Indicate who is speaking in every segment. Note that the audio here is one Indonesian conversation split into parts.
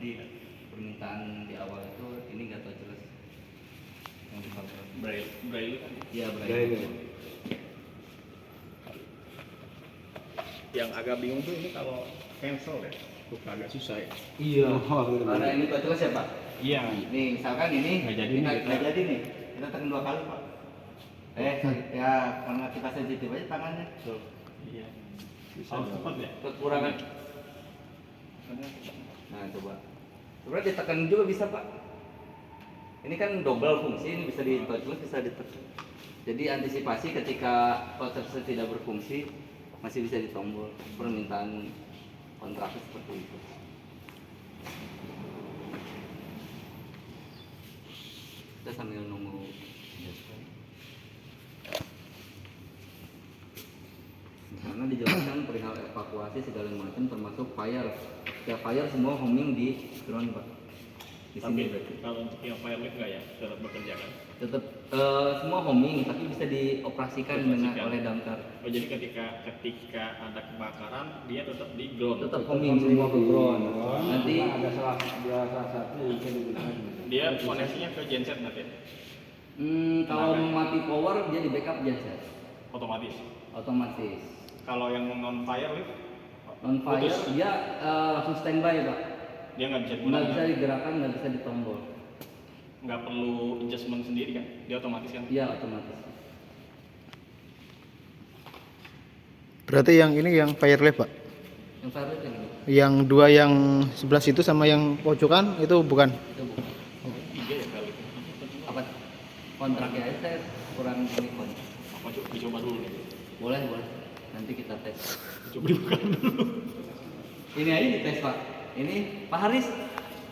Speaker 1: Jadi permintaan di awal itu ini nggak tahu jelas yang di
Speaker 2: Braille kan?
Speaker 1: Iya
Speaker 3: Braille.
Speaker 2: Yang agak bingung tuh ini kalau cancel ya, tuh agak susah ya.
Speaker 1: Iya.
Speaker 3: Oh,
Speaker 1: Karena ini tahu jelas ya Pak.
Speaker 2: Iya.
Speaker 1: Nih misalkan ini
Speaker 2: Nggak jadi
Speaker 1: kita
Speaker 2: nih,
Speaker 1: nggak jadi nih, kita tekan 2 kali Pak. Ya karena kita sensitif aja tangannya.
Speaker 2: Tuh. Iya. Bisa cepat ya.
Speaker 1: Kekurangan. Nah coba. Sebenarnya ditekan juga bisa Pak. Ini kan double fungsi, ini bisa di touchless, bisa ditekan. Jadi antisipasi ketika touchless tidak berfungsi masih bisa ditombol. Permintaan kontraknya seperti itu. Kita sambil nunggu. Karena dijelaskan perihal evakuasi segala macam termasuk fire. Ya fire semua homing di ground Pak. Di sini
Speaker 2: Tapi
Speaker 1: berarti.
Speaker 2: kalau untuk yang firelift nggak ya, tetap bekerja kan?
Speaker 1: Tetap semua homing tapi bisa dioperasikan dengan oleh damkar.
Speaker 2: Oh, jadi ketika ada kebakaran dia tetap di ground.
Speaker 1: Tetap homing semua ke ground. Nanti
Speaker 3: ada salah satu yang bisa digunakan.
Speaker 2: Dia koneksinya ke genset nanti
Speaker 1: kalau mati power dia di backup genset
Speaker 2: otomatis.
Speaker 1: otomatis.
Speaker 2: Kalau yang non firelift
Speaker 1: Non fire
Speaker 2: putus.
Speaker 1: dia langsung standby Pak.
Speaker 2: Dia nggak bisa
Speaker 1: Nggak
Speaker 2: digunakan.
Speaker 1: bisa digerakkan, nggak bisa ditombol.
Speaker 2: Nggak perlu adjustment sendiri kan? Dia otomatis kan?
Speaker 1: Iya otomatis.
Speaker 4: Berarti yang ini yang firelift Pak?
Speaker 1: Yang fire yang ini.
Speaker 4: Yang dua yang sebelah situ sama yang pojokan itu bukan?
Speaker 1: Itu bukan.
Speaker 2: Iya ya firelift.
Speaker 1: Apa kontraknya aja saya kurang ini kontrak.
Speaker 2: Apa dicoba dulu nih?
Speaker 1: Boleh nanti kita tes.
Speaker 2: Coba dibuka dulu.
Speaker 1: Ini aja dites Pak. Ini Pak Haris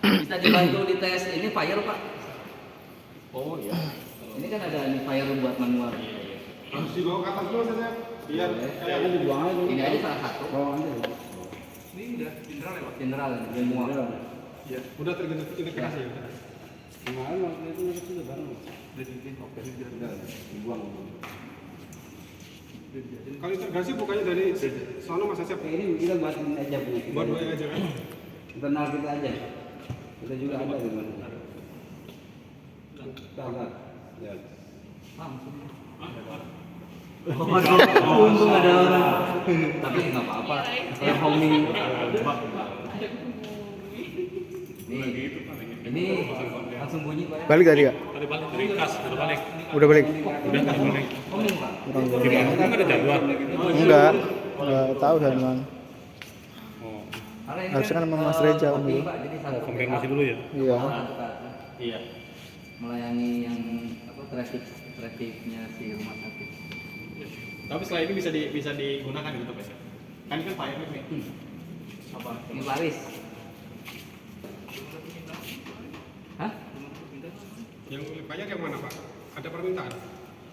Speaker 1: bisa dibantu dites ini fire Pak.
Speaker 2: Oh iya.
Speaker 1: Ini kan ada ini fire buat manual.
Speaker 2: Iya iya.
Speaker 5: Harus dibawa ke atas dulu saya. Biar
Speaker 1: Boleh.
Speaker 3: Kayaknya dibuang aja.
Speaker 1: Ini aja salah satu.
Speaker 3: Bawang aja.
Speaker 5: ini udah general ya Pak.
Speaker 1: General semua.
Speaker 5: Iya. Udah terintegrasi ya.
Speaker 3: Kemarin waktu itu kita sudah bareng.
Speaker 5: Udah dibikin. Oke.
Speaker 3: Udah dibuang.
Speaker 5: Kalau integrasi bukannya dari sono Mas Asep.
Speaker 3: Ini kita buatin aja punya kita.
Speaker 5: Buat dua aja kan.
Speaker 3: Internal kita aja. Kita juga ada di mana. Tangan. Ya.
Speaker 1: Untung ada orang. Tapi nggak apa-apa. Yang homing. Ini langsung bunyi Pak.
Speaker 4: Balik tadi ya?
Speaker 2: Tadi balik dari kas, udah balik.
Speaker 4: Udah balik?
Speaker 2: Udah balik.
Speaker 1: Homing Pak.
Speaker 2: Gimana? Kan ada jadwal.
Speaker 4: Enggak tahu dari mana.
Speaker 2: Oh,
Speaker 1: Karena ini
Speaker 4: Harusnya kan sama Mas Reja, Om.
Speaker 1: OTI, Pak. Jadi satu
Speaker 2: konfirmasi dulu ya.
Speaker 4: Iya.
Speaker 1: satu ke atas.
Speaker 2: Iya.
Speaker 1: Melayani yang apa trafficnya si rumah sakit.
Speaker 2: Tapi setelah ini bisa digunakan gitu Pak. Kan ini kan firelift nih. Apa?
Speaker 1: Ini Paris. Hah?
Speaker 5: Yang lebih banyak yang mana Pak? Ada permintaan?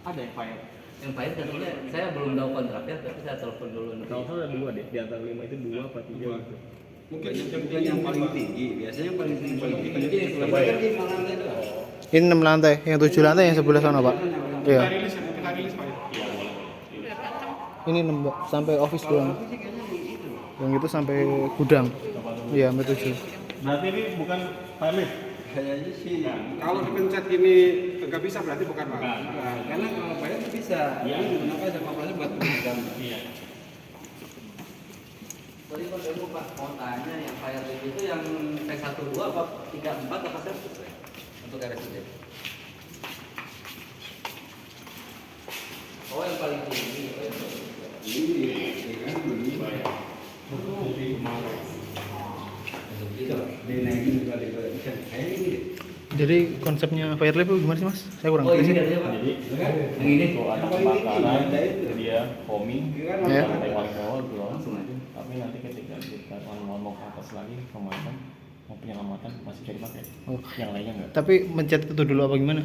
Speaker 2: Ada yang fire.
Speaker 1: Yang Paris katanya saya belum tahu kontraknya, tapi saya telepon dulu nanti.
Speaker 2: Kalau salah ada 2 deh, di antara 5 itu 2 apa 3
Speaker 5: Dua.
Speaker 2: gitu.
Speaker 5: Mungkin
Speaker 3: Bukan yang paling tinggi. Biasanya yang paling tinggi.
Speaker 1: Coba ya.
Speaker 4: Ini 6 lantai, yang 7 lantai yang sebelah sana Pak. Iya.
Speaker 5: kita rilis ya, kita rilis Pak.
Speaker 2: Iya, boleh.
Speaker 4: Ini 6 Pak, sampai office doang. Yang itu sampai gudang. Iya, sampai 7.
Speaker 2: Berarti ini bukan firelift.
Speaker 3: Kayaknya sih.
Speaker 5: Kalau dipencet ini nggak bisa berarti bukan Pak.
Speaker 2: Bukan.
Speaker 3: Nah, karena kalau bayar itu bisa.
Speaker 2: Iya.
Speaker 3: Ini kenapa sama proses buat pemegang.
Speaker 2: Iya.
Speaker 1: Tadi Pak saya lupa mau tanya yang fire itu yang P12 apa 34 apa 100 ya? Untuk RSUD. Oh yang paling tinggi. Oh, yang paling tinggi.
Speaker 3: Ini kan begini. Dinaikin juga bisa. Kayaknya ini deh.
Speaker 4: Jadi konsepnya firelift itu gimana sih Mas? Saya kurang
Speaker 1: Oh
Speaker 4: ngerti
Speaker 1: ini
Speaker 4: sih.
Speaker 1: katanya Pak.
Speaker 2: Jadi
Speaker 1: Yang ini
Speaker 2: kalau ada
Speaker 3: Yang paling tinggi,
Speaker 2: kebakaran
Speaker 3: ada itu.
Speaker 2: dia homing
Speaker 4: Ya.
Speaker 2: lantai paling bawah belum.
Speaker 1: langsung aja.
Speaker 2: Tapi nanti ketika kita mau ke atas lagi pemadam mau penyelamatan masih bisa dipakai.
Speaker 4: Oh.
Speaker 2: Yang lainnya enggak.
Speaker 4: Tapi mencet itu dulu apa gimana?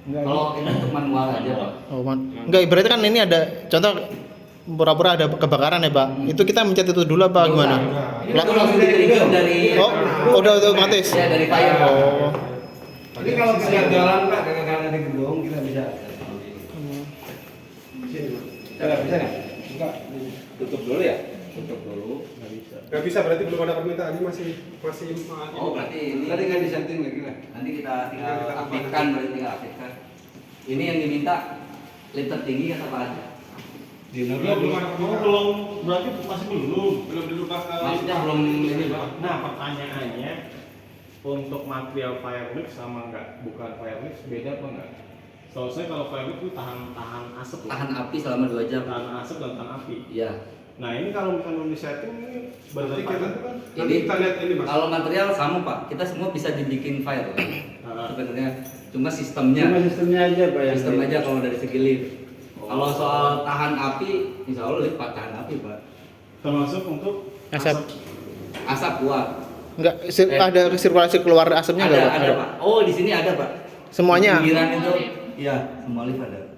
Speaker 1: Kalau ini untuk manual aja Pak.
Speaker 4: Oh, enggak, ibaratnya kan ini ada contoh pura-pura ada kebakaran ya Pak. Itu kita mencet itu dulu apa gimana?
Speaker 1: Ini tuh langsung di-trigger dari
Speaker 4: Oh, udah otomatis.
Speaker 1: ya dari fire.
Speaker 4: Oh.
Speaker 3: Tapi kalau kegagalan Pak, kegagalan di gedung kita bisa. Sini, Mas. Bisa nggak? Buka. Tutup dulu ya? Tutup dulu.
Speaker 2: Nggak bisa.
Speaker 5: Nggak bisa, berarti belum ada permintaan, ini masih
Speaker 1: Oh, berarti ini
Speaker 3: Tadi nggak disetting lagi lah.
Speaker 1: nanti kita tinggal aktifkan, berarti tinggal aktifkan. Ini yang diminta lift tertinggi kan apa aja?
Speaker 5: belum ada permintaan.
Speaker 2: belum, berarti masih belum.
Speaker 5: Belum dirubah ke
Speaker 1: Maksudnya belum ini Pak.
Speaker 2: Nah, pertanyaannya untuk material Firewix sama enggak? Bukan Firewix beda apa enggak? Setahu saya kalau Firewix itu tahan asap ya.
Speaker 1: Tahan api selama 2 jam.
Speaker 2: Tahan asap dan tahan api.
Speaker 1: Iya.
Speaker 2: Nah, ini kalau misalnya belum disetting ini
Speaker 5: Nanti
Speaker 2: berarti
Speaker 5: kita,
Speaker 2: kan
Speaker 5: nanti kita lihat ini mas.
Speaker 1: Kalau material sama Pak, kita semua bisa dibikin file
Speaker 2: Ah.
Speaker 1: sebenarnya. Cuma sistemnya.
Speaker 3: Cuma sistemnya aja Pak yang
Speaker 1: Sistem aja kalau dari segi lift. Kalau soal tahan api, insya Allah lift Pak tahan api Pak.
Speaker 2: termasuk untuk
Speaker 4: Asap.
Speaker 1: Asap kuat.
Speaker 4: Enggak, ada sirkulasi keluar asapnya enggak, Pak?
Speaker 1: Ada Pak. Oh di sini ada Pak.
Speaker 4: Semuanya?
Speaker 1: Pinggiran itu, iya semua lift ada.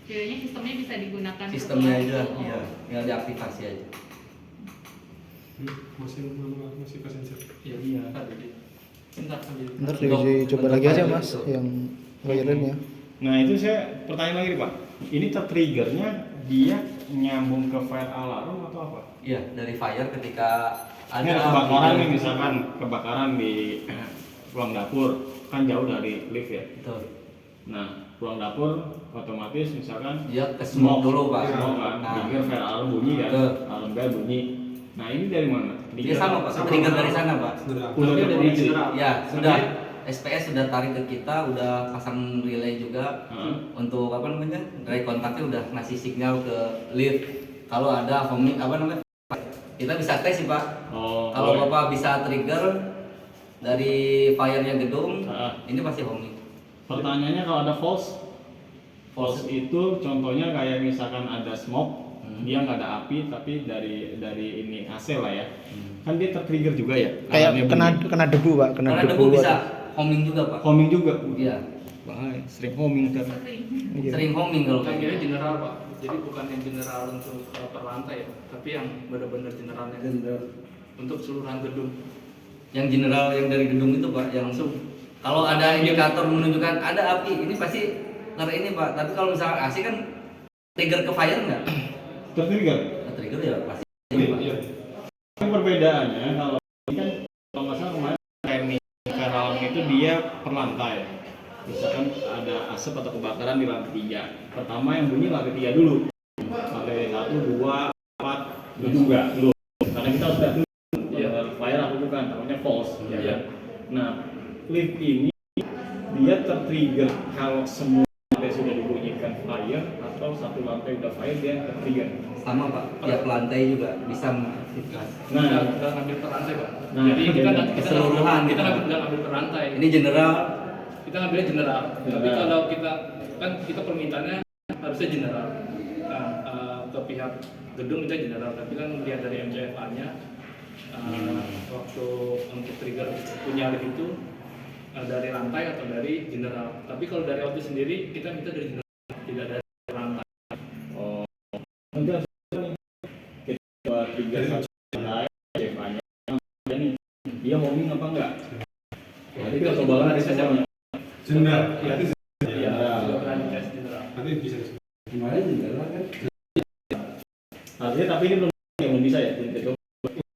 Speaker 6: Jadinya sistemnya bisa digunakan.
Speaker 1: Sistemnya
Speaker 6: setelah
Speaker 1: aja,
Speaker 6: itu.
Speaker 1: iya, tinggal diaktifasi aja.
Speaker 5: Masih passenger.
Speaker 1: Iya.
Speaker 4: Ntar dicoba lagi aja Mas yang wirelessnya.
Speaker 2: Nah, itu saya pertanyaan lagi nih, Pak. Ini tertriggernya dia nyambung ke fire alarm atau apa?
Speaker 1: Iya, dari fire ketika
Speaker 2: Ini ada kebakaran nih, misalkan kebakaran di ruang dapur, kan jauh dari lift ya.
Speaker 1: Betul.
Speaker 2: Nah, ruang dapur otomatis misalkan
Speaker 1: Dia ke smoke dulu Pak.
Speaker 2: smoke kan,
Speaker 1: Nah,
Speaker 2: trigger fire alarm bunyi kan,
Speaker 1: Betul.
Speaker 2: alarm bell bunyi. Nah, ini dari mana?
Speaker 1: dia sama Pak, trigger dari sana Pak.
Speaker 2: Udah dari general.
Speaker 1: Ya, sudah. SPS sudah tarik ke kita, udah pasang relay juga. Untuk apa namanya? Dari kontaknya udah ngasih sinyal ke lift. Kalau ada homing apa namanya? Kita bisa tes sih Pak.
Speaker 2: Oh,
Speaker 1: Kalau
Speaker 2: boleh.
Speaker 1: Bapak bisa trigger dari fire-nya gedung,
Speaker 2: Ah.
Speaker 1: ini pasti homing.
Speaker 2: Pertanyaannya kalau ada false itu contohnya kayak misalkan ada smoke, dia nggak ada api tapi dari ini AC lah ya, kan dia tertrigger juga ya.
Speaker 4: Kayak
Speaker 2: alarmnya bunyi.
Speaker 4: kena debu Pak, kena
Speaker 1: Karena
Speaker 4: debu.
Speaker 1: debu bisa
Speaker 4: atau-
Speaker 1: homing juga Pak.
Speaker 2: Homing juga.
Speaker 1: Iya.
Speaker 2: Bahaya, sering homing kan.
Speaker 6: Sering.
Speaker 4: Iya.
Speaker 1: Sering homing kalau
Speaker 7: Kita
Speaker 1: kayak
Speaker 7: kira
Speaker 1: gitu.
Speaker 7: general Pak, jadi bukan yang general untuk per lantai ya, tapi yang benar-benar generalnya untuk seluruhan gedung.
Speaker 1: Yang general yang dari gedung itu Pak, yang langsung kalau ada indikator menunjukkan ada api, ini pasti ini Pak. Tapi kalau misalnya AC kan trigger ke fire nggak?
Speaker 2: Tertrigger.
Speaker 1: Trigger ya pasti.
Speaker 5: Iya.
Speaker 2: Yang perbedaannya kalau ini kan kalau nggak salah kemarin teknik fire alarm itu dia per lantai. Misalkan ada asap atau kebakaran di lantai 3. Pertama yang bunyi lantai 3 dulu. Lantai 1, 2, 4, itu enggak belum. Karena kita sudah dulu.
Speaker 7: Iya.
Speaker 2: Fire atau bukan, namanya false. Ya
Speaker 7: Iya.
Speaker 2: kan? Nah, lift ini dia tertrigger kalau semua lantai sudah dibunyikan fire atau satu lantai udah fire dia tertrigger.
Speaker 1: Sama Pak, tiap lantai juga bisa mengaktifkan.
Speaker 2: Nah,
Speaker 7: Nggak ngambil per lantai Pak.
Speaker 2: Nah,
Speaker 7: Jadi kita
Speaker 1: keseluruhan
Speaker 7: kita
Speaker 1: gitu.
Speaker 7: nggak ngambil per lantai.
Speaker 1: Ini general.
Speaker 7: Kita ngambilnya general. Tapi
Speaker 2: General.
Speaker 7: kalau kita kan kita permintaannya harusnya general. Nah, ke pihak gedung kita general. Tapi kan lihat dari MCFA-nya waktu untuk trigger punya lift itu dari lantai atau dari general. Tapi kalau dari auto sendiri kita minta dari general, tidak dari lantai.
Speaker 2: nanti kita trigger satu lantai, CFA-nya, dan dia homing apa enggak? Jadi kita coba lagi semuanya.
Speaker 5: General. Berarti
Speaker 7: Iya,
Speaker 2: General.
Speaker 7: sudah pernah di tes general.
Speaker 5: nanti bisa.
Speaker 3: Kemarin juga kan.
Speaker 2: Artinya tapi ini belum bisa ya, untuk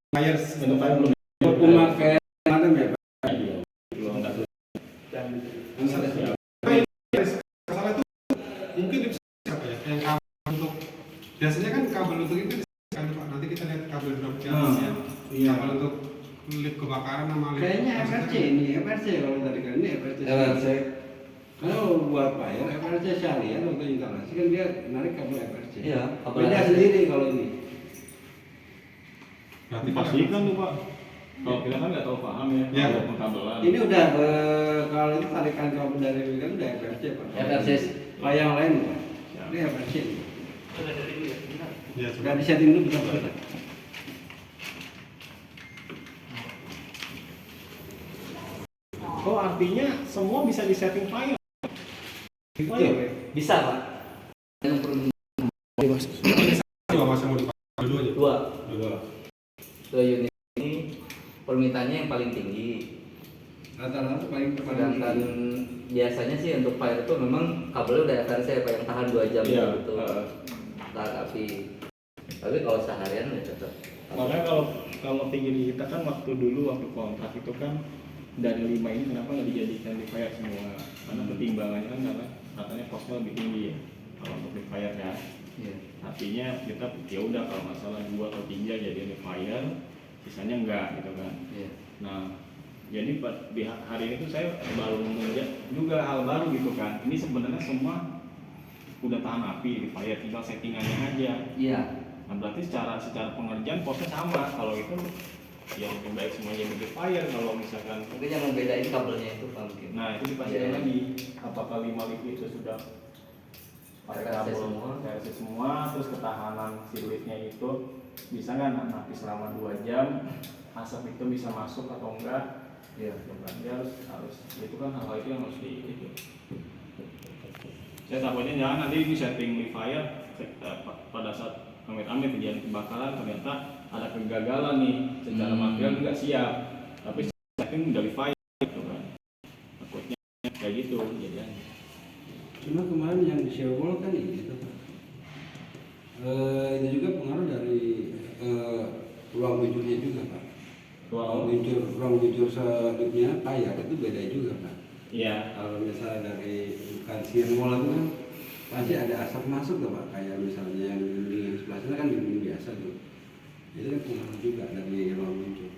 Speaker 5: Fire
Speaker 2: untuk fire belum.
Speaker 3: Pemakai macam ya Pak.
Speaker 2: Iya, belum enggak tuh.
Speaker 7: Dan
Speaker 5: masalah itu mungkin itu apa ya? Yang kabel untuk biasanya kan kabel untuk itu kan Pak. Nanti kita lihat kabel drop ya.
Speaker 2: Iya.
Speaker 5: Kabel untuk lift kebakaran sama lift.
Speaker 3: Kayaknya FRC ini, FRC kalau tadi kan ini FRC.
Speaker 1: FRC.
Speaker 3: Kalau buat fire, FRC syariah untuk instalasi kan dia narik kabel FRC.
Speaker 1: Iya, kabel
Speaker 3: Beda
Speaker 1: FRC.
Speaker 3: sendiri kalau ini.
Speaker 5: Berarti
Speaker 2: Pastikan tuh Pak. Kalau kita kan nggak tahu paham ya,
Speaker 5: Iya.
Speaker 2: kalau pengkabelan.
Speaker 3: Ini udah kalau itu tarikan kabel dari ini kan udah FRC Pak.
Speaker 1: FRC.
Speaker 3: Kalau yang lain Pak. Ini FRC.
Speaker 7: sudah dari ini ya, benar.
Speaker 5: Ya,
Speaker 3: Sudah di setting dulu bisa Pak.
Speaker 2: Oh, artinya semua bisa di setting fire.
Speaker 1: Bisa Pak. Yang perlu
Speaker 4: Mas.
Speaker 5: dua masa mau dipakai dua-duanya.
Speaker 1: dua. Dua unit ini permintaannya yang paling tinggi.
Speaker 3: Rata-rata paling
Speaker 1: Sedangkan biasanya sih untuk fire itu memang kabelnya udah FRC Pak yang tahan 2 jam
Speaker 2: Iya.
Speaker 1: gitu. Tahan api. Tapi kalau seharian ya tetap.
Speaker 2: Makanya kalau tinggi di kita kan waktu kontrak itu kan dari 5 ini kenapa nggak dijadikan required semua? Karena pertimbangannya kan karena katanya costnya lebih tinggi ya kalau untuk required ya.
Speaker 1: Iya.
Speaker 2: Artinya kita ya udah kalau masalah 2 atau 3 jadi required, sisanya enggak gitu kan.
Speaker 1: Iya.
Speaker 2: Nah, jadi di hari ini tuh saya baru melihat juga hal baru gitu kan. Ini sebenarnya semua udah tahan api required, tinggal settingannya aja.
Speaker 1: Iya.
Speaker 2: Nah berarti secara pengerjaan posnya sama. Kalau itu ya lebih baik semuanya jadi fire kalau misalkan.
Speaker 1: Mungkin yang membedain kabelnya itu Pak mungkin.
Speaker 2: Nah itu dipastikan
Speaker 1: Iya.
Speaker 2: lagi apakah 5 lift itu sudah pakai
Speaker 1: PLC
Speaker 2: kabel
Speaker 1: semua.
Speaker 2: PLC semua, terus ketahanan si liftnya itu bisa nggak napi selama 2 jam, asap itu bisa masuk atau enggak.
Speaker 1: Iya.
Speaker 2: Dia harus itu kan hal itu yang harus itu. Saya takutnya jangan nanti ini setting lift fire pada saat amit-amit kejadian kebakaran ternyata ada kegagalan nih secara material nggak siap, tapi setting dari fire gitu kan, takutnya kayak gitu jadinya.
Speaker 3: Cuma kemarin yang di Sherwood kan ini tuh Pak. Itu juga pengaruh dari ruang luncurnya juga Pak. Ruang luncur selipnya payar itu beda juga Pak.
Speaker 2: Iya.
Speaker 3: Kalau misalnya dari bukan Sherwood itu kan pasti ada asap masuk tuh Pak. Kayak misalnya yang di sebelah sana kan dinding biasa tuh. Itu kan pengaruh juga dari ruang luncur.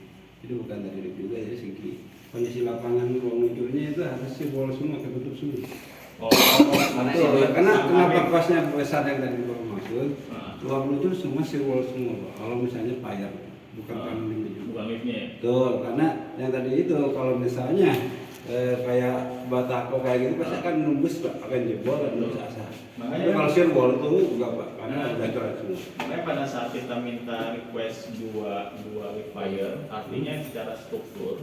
Speaker 3: Itu bukan dari lift juga, jadi segi kondisi lapangan ruang luncurnya itu harus Sherwood semua, tertutup semua. Betul, karena kenapa kosnya besar yang tadi Bapak maksud, ruang luncur semua Sherwood semua Pak. Kalau misalnya payar, bukan liftnya juga.
Speaker 2: Bukan liftnya ya?
Speaker 3: Betul, karena yang tadi itu kalau misalnya kayak batako kayak gitu pasti akan nembus Pak, akan jebol dan nembus asap.
Speaker 2: Makanya
Speaker 3: Tapi kalau Sherwood itu enggak Pak, karena udah coret semua.
Speaker 2: Makanya pada saat kita minta request dua lift fire, artinya secara struktur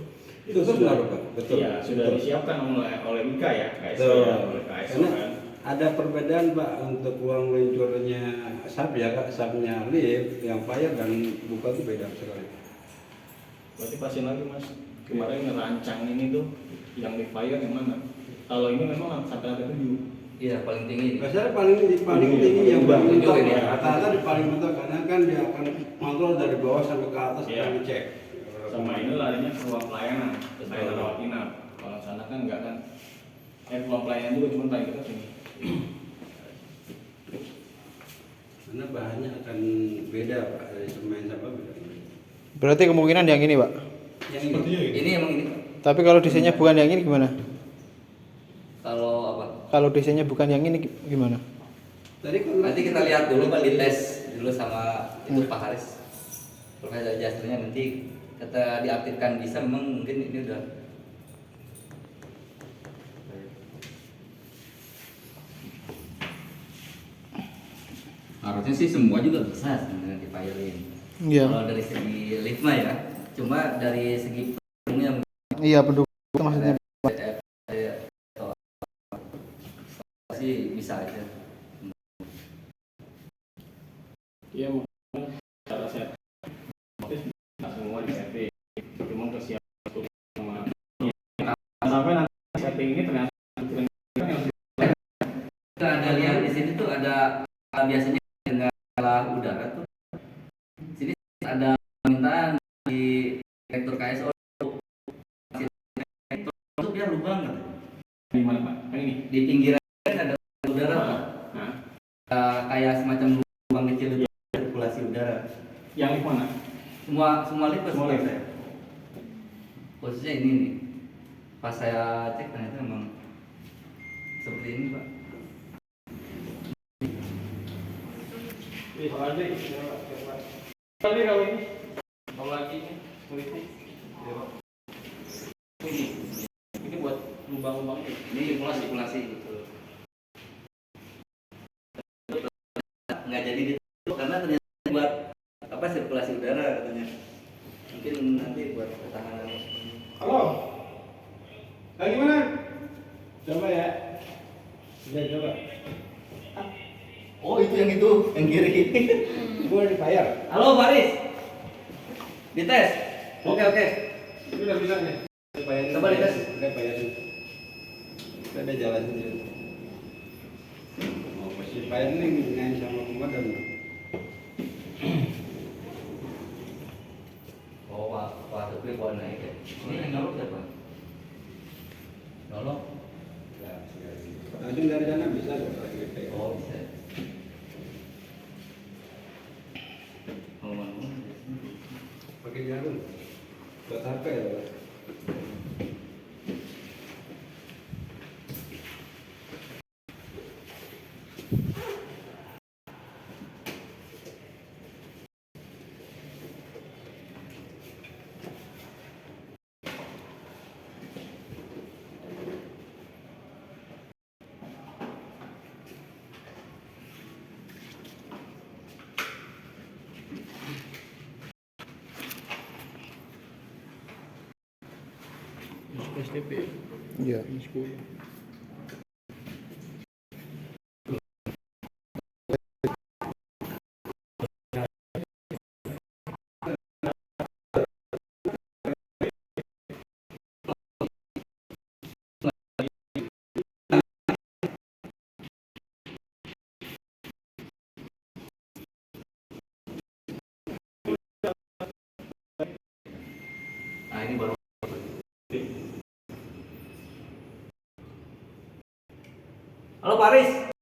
Speaker 3: Itu sudah Pak, betul.
Speaker 2: Iya, sudah disiapkan oleh Wika ya, KSO
Speaker 3: Betul.
Speaker 2: ya, oleh KSO
Speaker 3: Karena
Speaker 2: kan.
Speaker 3: ada perbedaan Pak untuk ruang luncurnya asap ya Kak, asapnya lift yang fire dan buka itu beda sekali.
Speaker 2: Berarti pasin lagi Mas, kemarin ngerancang ini tuh yang lift fire yang mana? Kalau ini memang sampai ada 7.
Speaker 1: Iya, paling tinggi.
Speaker 3: Biasanya paling tinggi yang
Speaker 1: paling
Speaker 3: mentok
Speaker 1: tinggi
Speaker 3: ya.
Speaker 1: ya.
Speaker 3: Rata-rata di paling mentok karena kan dia akan kontrol dari bawah sampai ke atas
Speaker 2: Iya.
Speaker 3: akan dicek.
Speaker 2: Sama ini larinya ke ruang pelayanan, pelayanan rawat inap. Kalau sana kan enggak kan. Ruang pelayanan juga cuma paling dekat sini.
Speaker 3: Karena bahannya akan beda Pak, dari semen sama beda.
Speaker 4: Berarti kemungkinan yang ini, Pak.
Speaker 3: Yang
Speaker 5: Sepertinya gitu.
Speaker 1: Ini emang ini Pak.
Speaker 4: Tapi kalau desainnya bukan yang ini gimana?
Speaker 1: Kalau apa?
Speaker 4: Kalau desainnya bukan yang ini gimana?
Speaker 3: Tadi kan
Speaker 1: Nanti kita lihat dulu Pak, dites dulu sama itu Pak Haris. Profesor Jasternya nanti kita diaktifkan bisa, memang mungkin ini udah. Harusnya sih semua juga bisa sebenarnya dipayorin.
Speaker 4: Iya.
Speaker 1: Kalau dari segi lift mah ya, cuma dari segi pendukungnya
Speaker 4: Iya, pendukung itu maksudnya.
Speaker 1: sih bisa aja.
Speaker 2: Iya, mungkin cara set nggak semua di setting, cuma kesiapan untuk sama. Sampai nanti setting ini ternyata
Speaker 1: Kita ada lihat di sini tuh ada biasanya dengan udara tuh. Sini ada permintaan di rektor KSO untuk dia lubang kan?
Speaker 2: di mana Pak? Kan ini.
Speaker 1: Di pinggiran ada udara Pak.
Speaker 2: Nah,
Speaker 1: Kayak semacam lubang kecil itu sirkulasi udara.
Speaker 2: yang di mana?
Speaker 1: Semua lift
Speaker 2: Semua lift.
Speaker 1: saya. Posisinya ini nih. Pas saya cek ternyata memang seperti ini Pak.
Speaker 2: Kalau ada tadi kalau ini kalau lagi politik ini buat lubang-lubang
Speaker 1: Ini sirkulasi gitu. Nggak jadi ditutup karena ternyata buat apa sirkulasi udara katanya. Mungkin nanti buat ketahanan.
Speaker 3: Halo. Lagi mana? Coba ya. Sudah coba.
Speaker 1: Oh itu yang kiri.
Speaker 3: Gua di fire.
Speaker 1: Halo Faris. Dites. Oke.
Speaker 3: Ini udah bisa nih.
Speaker 1: Coba dites.
Speaker 3: Udah bayar. Kita ada jalan sendiri. Oh, masih bayar nih main sama pemadam.
Speaker 1: tapi buat naik ya. Ini yang nolok siapa? Nolok?
Speaker 3: Langsung dari sana bisa kok.
Speaker 1: Oh bisa. Oh mana?
Speaker 3: Pakai jarum. Buat apa ya, Pak?
Speaker 2: STP.
Speaker 4: Iya.
Speaker 2: 10.
Speaker 1: Nah ini baru. Halo Pak Aris.